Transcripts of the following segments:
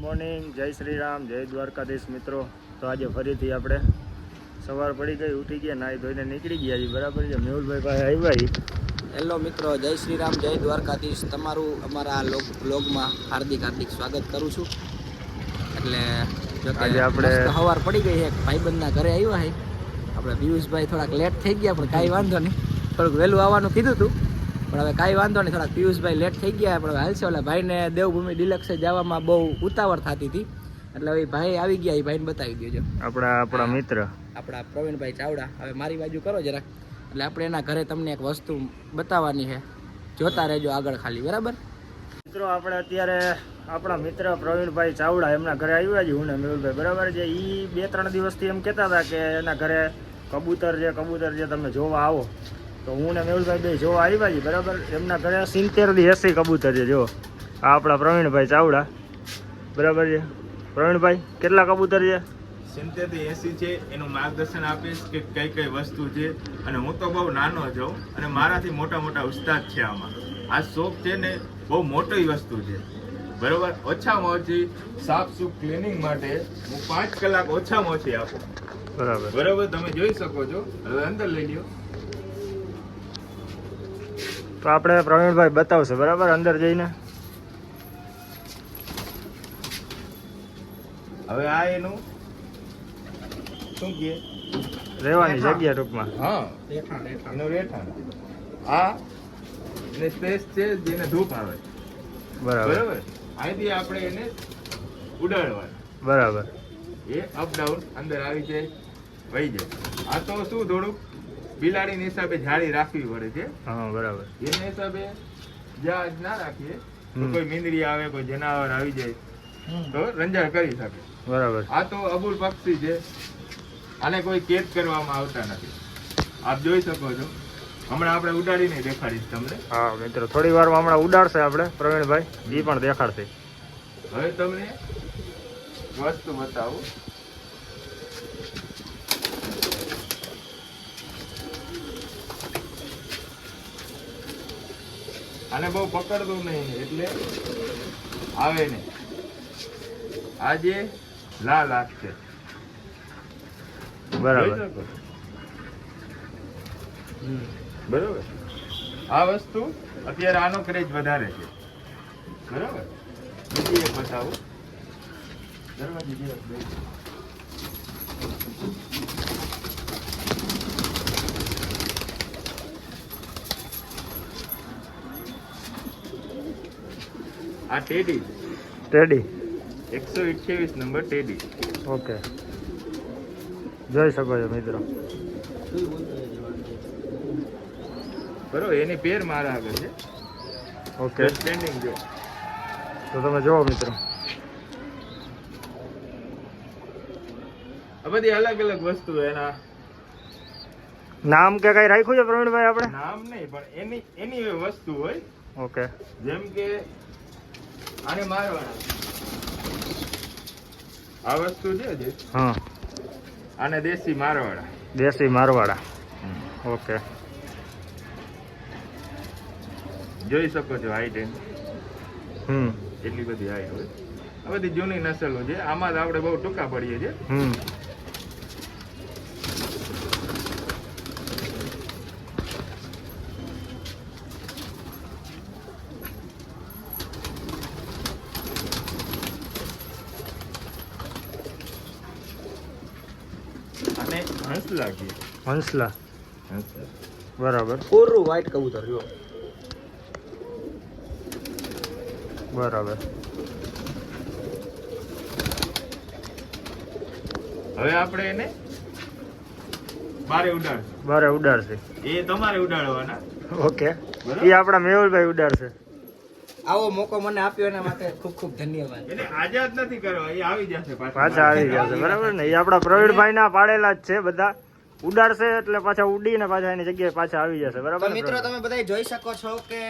Morning, જય શ્રી રામ, જય દ્વારકાધીશ મિત્રો. તો આજે ફરીથી આપણે સવાર પડી ગઈ, ઉઠી ગયા, નાહી ધોઈને નીકળી ગયા છીએ. બરાબર છે, મેહુલભાઈ પાસે આવ્યા. હેલો મિત્રો, જય શ્રી રામ, જય દ્વારકાધીશ. તમારું અમારા બ્લોગમાં હાર્દિક સ્વાગત કરું છું. એટલે આજે આપણે સવાર પડી ગઈ છે, ભાઈબંધના ઘરે આવ્યા છે આપણે. પિયુષભાઈ થોડાક લેટ થઈ ગયા, પણ કાંઈ વાંધો નહીં. થોડુંક વહેલું આવવાનું કીધું હતું, પણ હવે કાંઈ વાંધો નહીં. થોડાક પિયુષભાઈ લેટ થઈ ગયા, પણ હાલશે. ઓલા ભાઈને દેવભૂમિ ડિલક્સે જવામાં બહુ ઉતાવળ થતી હતી, એટલે હવે ભાઈ આવી ગયા. એ ભાઈને બતાવી દેજો. આપણા મિત્ર આપણા પ્રવીણભાઈ ચાવડા. હવે મારી બાજુ કરો જરાક, એટલે આપણે એના ઘરે તમને એક વસ્તુ બતાવવાની છે. જોતા રહેજો આગળ ખાલી, બરાબર મિત્રો. આપણે અત્યારે આપણા મિત્ર પ્રવીણભાઈ ચાવડા એમના ઘરે આવ્યા છીએ, હું ને મેહુલભાઈ. બરાબર છે, એ 2-3 દિવસથી એમ કહેતા હતા કે એના ઘરે કબૂતર છે, તમે જોવા આવો. તો હું ને મેહુલભાઈ બે જોવા આવ્યા છીએ. બરાબર, એમના ઘરે 70 થી 80 કબૂતર છે. જો આ આપણા પ્રવીણભાઈ ચાવડા. બરાબર છે પ્રવીણભાઈ, કેટલા કબૂતર છે? 70 થી 80 છે. એનું માર્ગદર્શન આપીશ કે કઈ કઈ વસ્તુ છે. અને હું તો બહુ નાનો છું, અને મારાથી મોટા ઉસ્તાદ છે આમાં. આ શોખ છે ને, બહુ મોટી વસ્તુ છે. બરોબર, ઓછામાં ઓછી સાફ સુફ ક્લિનિંગ માટે હું 5 કલાક ઓછામાં ઓછી આપું. બરોબર, તમે જોઈ શકો છો. હવે અંદર લઈ લ્યો. તો આપણે પ્રવીણભાઈ બતાવશે. બરાબર, અંદર જઈને. હવે આ એનું શું કહે, રહેવાની જગ્યા ટૂંકમાં. હા, એનું રહેઠાણ. આ એને સ્પેસ છે જેને ધૂપ આવે. બરાબર, અહીંથી આપણે એને ઉડાડવાનું. બરાબર, એ અપ ડાઉન અંદર આવી જાય, વહી જાય. આ તો શું, થોડુંક બિલાડીની હિસાબે જાળી રાખવી પડે છે. હા, બરાબર. એના હિસાબે જ્યાં ના રાખીએ તો કોઈ મીંદડી આવે, કોઈ જનાવર આવી જાય તો રંજાડ કરી શકે. બરાબર. આ તો અબુલ પક્ષી છે, આને કોઈ કેદ કરવામાં આવતા નથી. આપ જોઈ શકો છો. હમણાં આપણે ઉડાડીને દેખાડીશ તમને. હા મિત્રો, થોડી વારમાં હમણાં ઉડાડશે આપણે પ્રવીણભાઈ, એ પણ દેખાડશે. હવે તમને વસ્તુ બતાવું. આને બહુ પકડતું નહીં, એટલે આવે નહીં. આ જે લાલ આંખ છે, બરાબર. બરોબર, આ વસ્તુ અત્યારે આનો ક્રેઝ વધારે છે. બરોબર, બીજી એક બતાવું. બરોબર, બીજી એક આ ટેડી. 128 number teddy. ઓકે, જોઈ શકો છો મિત્રો. બરોબર, એની પેર મારા આગળ છે. ઓકે, સ્ટેન્ડિંગ જો. તો તમે જુઓ મિત્રો. આ બધી અલગ અલગ વસ્તુ એના નામ કે કઈ રાખ્યું છે પ્રવીણભાઈ આપણે? નામ નહીં, પણ એની વસ્તુ હોય. ઓકે, જેમ કે આને મારવાના, આ વસ્તુ છે જે. હા, આને દેશી મારવાડા. દેશી મારવાડા. ઓકે, જોઈ શકો છો હાઈટ એની. હમ, એટલી બધી હાઈટ હોય. આ બધી જૂની નસલો છે. આમાં જ આપણે બહુ ટૂંકા પડીએ છીએ. હમ. અને હંસલા છે. હંસલા. હંસલા. બરાબર, કોરું વ્હાઈટ કબૂતર જો. બરાબર. હવે આપણે એને બારે ઉડાડશું. બારે ઉડાડશે. એ તમારે ઉડાડવાના. ઓકે, એ આપણા મેહુલભાઈ ઉડાડશે. આવો મોકો મને આપ્યો એના માટે ખૂબ ખૂબ ધન્યવાદ. એને આઝાદ નથી કરવા, એ આવી જશે પાછા આવી જશે. બરાબર ને, એ આપણા પ્રવીણભાઈ ના પાડેલા જ છે. બધા ઉડાડશે એટલે પાછા ઉડીને પાછા એની જગ્યાએ પાછા આવી જશે. બરાબર મિત્રો, તમે બધા જોઈ શકો છો કે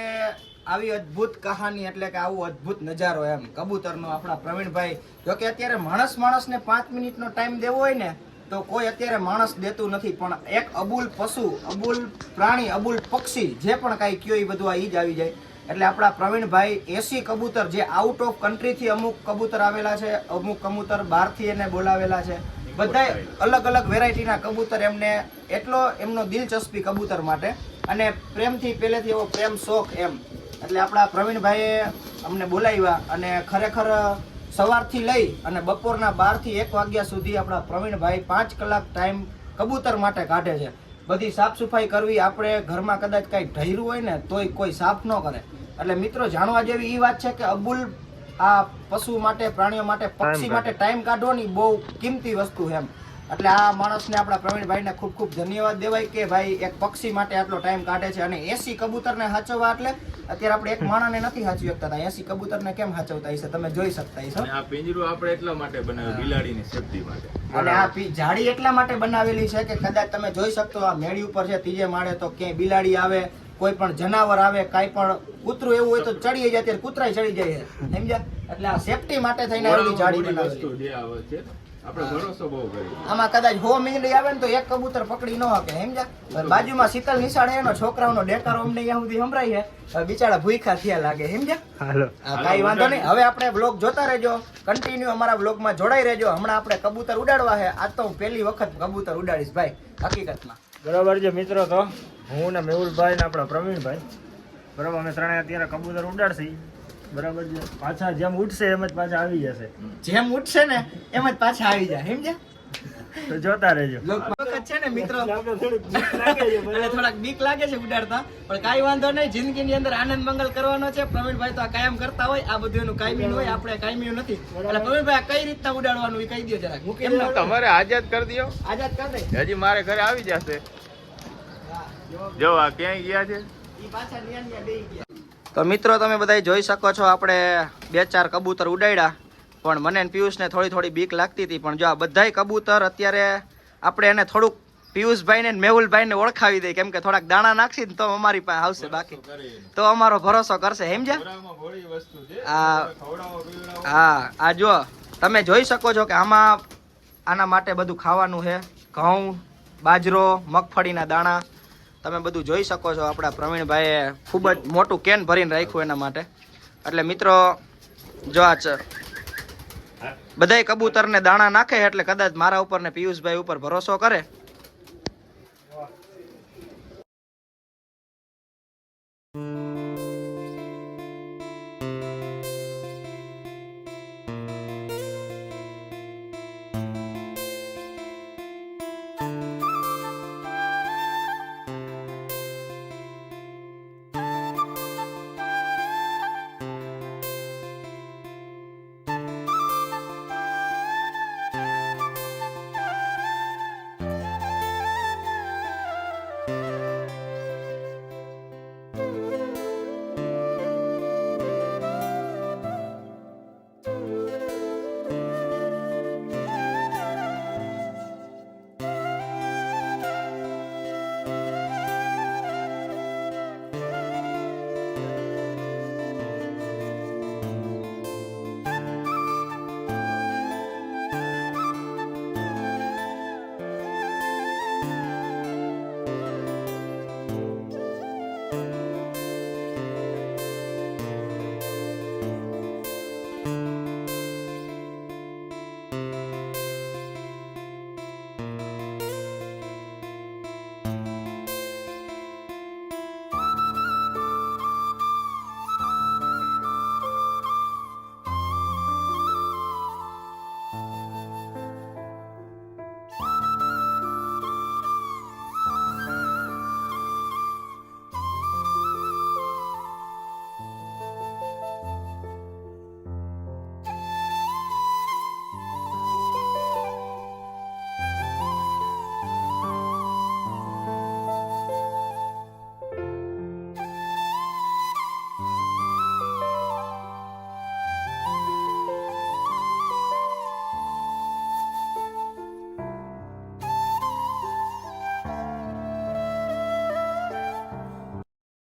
આવી અદ્ભુત કહાની, એટલે કે આવું અદ્ભુત નજારો એમ કબૂતરનો આપણા પ્રવીણભાઈ. જો કે અત્યારે માણસને 5 મિનિટનો ટાઈમ દેવો હોય ને, તો કોઈ અત્યારે માણસ દેતું નથી. પણ એક અબુલ પશુ, અબુલ પ્રાણી, અબુલ પક્ષી, જે પણ કાંઈ કયો એ બધું આ જ આવી જાય. એટલે આપણા પ્રવીણભાઈ 80 કબૂતર જે આઉટ ઓફ કન્ટ્રીથી અમુક કબૂતર આવેલા છે, અમુક કબૂતર બહારથી એને બોલાવેલા છે, બધા અલગ અલગ વેરાયટીના કબૂતર એમને એટલો એમનો દિલચસ્પી કબૂતર માટે અને પ્રેમથી પહેલેથી એવો પ્રેમ શોખ એમ. એટલે આપણા પ્રવીણભાઈએ અમને બોલાવ્યા અને ખરેખર સવારથી લઈ અને બપોરના 12 થી 1 વાગ્યા સુધી આપણા પ્રવીણભાઈ 5 કલાક ટાઈમ કબૂતર માટે કાઢે છે. બધી સાફ સફાઈ કરવી, આપણે ઘરમાં કદાચ કંઈ ઢર્યું હોય ને તોય કોઈ સાફ ન કરે. એટલે મિત્રો જાણવા જેવી એ વાત છે કે અબુલ આ પશુ માટે, પ્રાણીઓ માટે, પક્ષી માટે ટાઈમ કાઢવાની બહુ કિંમતી વસ્તુ છે એમ. એટલે આ માણસને આપણા પ્રવીણભાઈને ખૂબ ખૂબ ધન્યવાદ દેવાય કે ભાઈ એક પક્ષી માટે આટલો ટાઈમ કાઢે છે. અને 80 કબૂતરને સાચવવા એટલે અત્યારે આપણે એક માણસને નથી સાચવી શકતા, 80 કબૂતરને કેમ સાચવતા હશે તમે જોઈ શકતા હશો. અને આ પિંજરું આપણે એટલા માટે બનાવ્યું, બિલાડીની સેફટી માટે. અને આ જાળી એટલા માટે બનાવેલી છે કે કદાચ તમે જોઈ શકતો આ મેળી ઉપર છે, ત્રીજે માળે, તો ક્યાંય બિલાડી આવે, કોઈ પણ જનાવર આવે, કાંઈ પણ કૂતરું એવું હોય તો ચડી જાય, ત્યારે કૂતરાય ચડી જાય છે, સમજ્યા? એટલે આ સેફટી માટે થઈને આવેલી જાળી બનાવેલી વસ્તુ જે આવે છે આપણે ભરોસો બહુ કરીએ. આમાં કદાચ 100 મીંડળી આવે ને તો એક કબૂતર પકડી ન શકે, સમજ્યા? બાજુમાં શીતલ નિશાળે એનો છોકરાઓનો ડેકારો અમને અહીંયા સુધી સંભળાય છે, બિચારા ભૂખ્યા થયા લાગે, સમજ્યા? હાલો કાંઈ વાંધો નહીં. હવે આપણે બ્લોગ જોતા રહેજો, કન્ટિન્યુ અમારા બ્લોગમાં જોડાઈ રહેજો. હમણાં આપણે કબૂતર ઉડાડવા છે. આજ તો હું પહેલી વખત કબૂતર ઉડાડીશ ભાઈ, હકીકતમાં. બરાબર છે મિત્રો. તો હું ને મેહુલભાઈ ને આપણા પ્રવીણભાઈ, બરાબર, અમે ત્રણે અત્યારે કબૂતર ઉડાડશી. બરાબર છે. પાછા જેમ ઉઠશે એમ જ પાછા આવી જશે. જેમ ઉઠશે ને એમ જ પાછા આવી જાય, સમજ્યા? તો જોતા રહેજો. વખત છે ને મિત્રો, આપણે થોડીક બીક લાગે છે, એટલે થોડાક બીક લાગે છે ઉડાડતા, પણ કાંઈ વાંધો નહીં. જિંદગીની અંદર આનંદ મંગલ કરવાનો છે. પ્રવીણભાઈ તો આ કાયમ કરતા હોય, આ બધું એનું કાયમી હોય, આપણે કાયમી નથી. એટલે પ્રવીણભાઈ આ કઈ રીતના ઉડાડવાનું એ કહી દો જરાક. એમને તમારે આઝાદ કરી દો, આઝાદ કરી દે. હજી મારે ઘરે આવી જશે. જો આ ક્યાંય ગયા છે. ઈ પાછા ન્યા ન્યા બેહી ગયા. તો મિત્રો તમે બધા જોઈ શકો છો, આપણે 2-4 કબૂતર ઉડાડ્યા, પણ મને અને પિયુષને થોડી બીક લાગતી હતી. પણ જો આ બધાય કબૂતર અત્યારે આપણે એને થોડુંક પિયુષભાઈને ને મેહુલભાઈને ઓળખાવી દઈએ, કેમ કે થોડાક દાણા નાખશી ને તો અમારી પાસે આવશે, બાકી તો અમારો ભરોસો કરશે, સમજ્યા? હા, આ જો તમે જોઈ શકો છો કે આમાં આના માટે બધું ખાવાનું છે, ઘઉં, બાજરો, મગફળીના દાણા, તમે બધું જોઈ શકો છો. આપણા પ્રવીણભાઈએ ખૂબ જ મોટું કેન ભરીને રાખ્યું એના માટે. એટલે મિત્રો જો આ બધાય કબૂતરને દાણા નાખે એટલે કદાચ મારા ઉપર ને પિયુષભાઈ ઉપર ભરોસો કરે.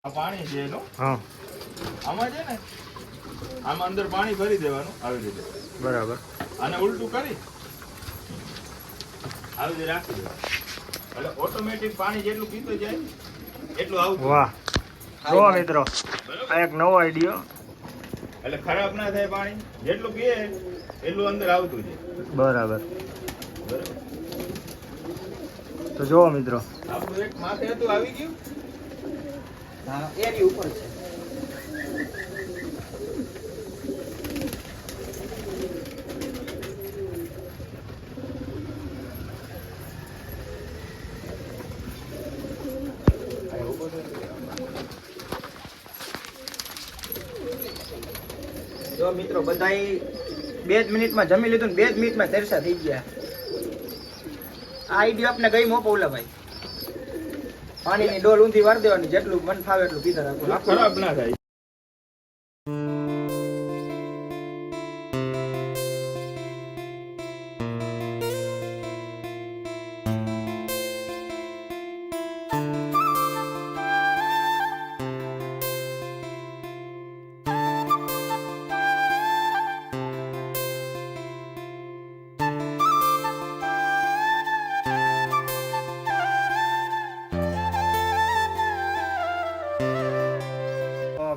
આ પાણી છે એનું, હા આમાં છે ને, આમાં અંદર પાણી ભરી દેવાનું આવી રીતે. બરાબર. આને ઉલટું કરી આવી રીતે રાખી દેવાનું, એટલે ઓટોમેટિક પાણી જેટલું પીતું જાય એટલું આવતું. વાહ, જો મિત્રો આ એક નવો આઈડિયો. એટલે ખરાબ ના થાય પાણી, જેટલું પીએ એટલું અંદર આવતું છે. બરાબર. બરાબર. તો જુઓ મિત્રો, આપણું એક માથે હતું આવી ગયું. હા એની ઉપર છે. જો મિત્રો બધાય 2 જ મિનિટમાં જમી લીધું ને 2 જ મિનિટમાં તરસા થઈ ગયા. આ આઈડિયો આપને ગઈ મોપો ભાઈ. પાણીની ડોલ ઊંધી વાર દેવાની, જેટલું મન ફાવે એટલું પીતા રાખવું. આ ખરાબ ના થાય.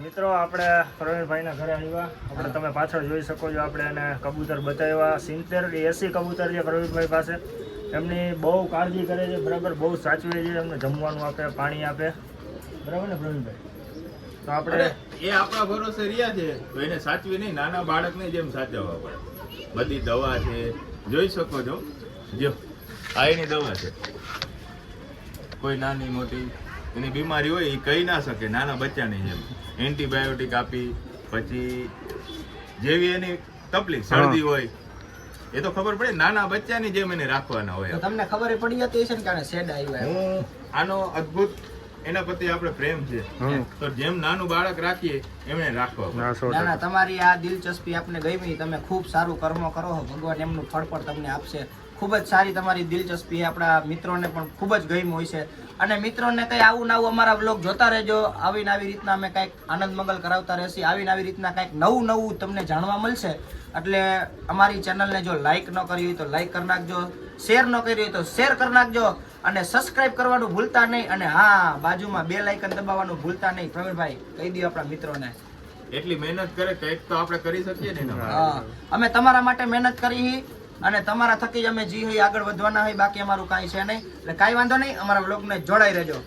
મિત્રો આપણે પ્રવીણભાઈના ઘરે આવ્યા. આપણે તમે પાછળ જોઈ શકો છો, આપણે એને કબૂતર બતાવ્યા. 70 કે 80 કબૂતર છે પ્રવીણભાઈ પાસે. એમની બહુ કાળજી કરે છે, બરાબર, બહુ સાચવે છે, એમને જમવાનું આપે, પાણી આપે, બરાબર ને પ્રવીણભાઈ? તો આપણે એ આપણા ભરોસે રહ્યા છે તો એને સાચવી નહીં, નાના બાળકને જેમ સાચવવા પડે. બધી દવા છે, જોઈ શકો છો. જો આ એની દવા છે. કોઈ નાની મોટી એની બીમારી હોય એ કહી ના શકે, નાના બચ્ચાની જેમ એન્ટીબાયોટિક આપી, પછી જેવી એની તકલીફ શરદી હોય એ તો ખબર પડે, નાના બચ્ચાની જેમ એને રાખવાના હોય. તો તમને ખબર પડી જતી હશે ને કે આને શેડ આવ્યો. હું આનો અદ્ભુત એના પ્રત્યે આપણે પ્રેમ છે, તો જેમ નાનું બાળક રાખીએ એમને રાખવા પડે. ના ના, તમારી આ દિલચસ્પી આપને ગમી, તમે ખૂબ સારું કર્મ કરો છો, ભગવાન એમનું ફળ પણ તમને આપશે. ખૂબ જ સારી તમારી દિલચસ્પી આપણા મિત્રોને પણ ખૂબ જ ગમી હોય છે. અને મિત્રોને કંઈ આવું નવું અમારા વ્લોગ જોતા રહેજો. આવીને આવી રીતના અમે કંઈક આનંદ મંગલ કરાવતા રહેશે. આવીને આવી રીતના કંઈક નવું નવું તમને જાણવા મળશે. એટલે અમારી ચેનલને જો લાઈક ન કરી હોય તો લાઈક કરી નાખજો, શેર ન કરી હોય તો શેર કરી નાખજો, અને સબસ્ક્રાઇબ કરવાનું ભૂલતા નહીં. અને હા, બાજુમાં બેલ આઇકન દબાવવાનું ભૂલતા નહીં. પ્રવીણભાઈ કહી દો આપણા મિત્રોને. એટલી મહેનત કરે કંઈક તો આપણે કરી શકીએ ને. હા, અમે તમારા માટે મહેનત કરી અને તમારા થકી જ અમે જી હોય આગળ વધવાના હોય. બાકી અમારું કાંઈ છે નહીં. એટલે કાંઈ વાંધો નહીં, અમારા વ્લોગને જોડાઈ રહેજો.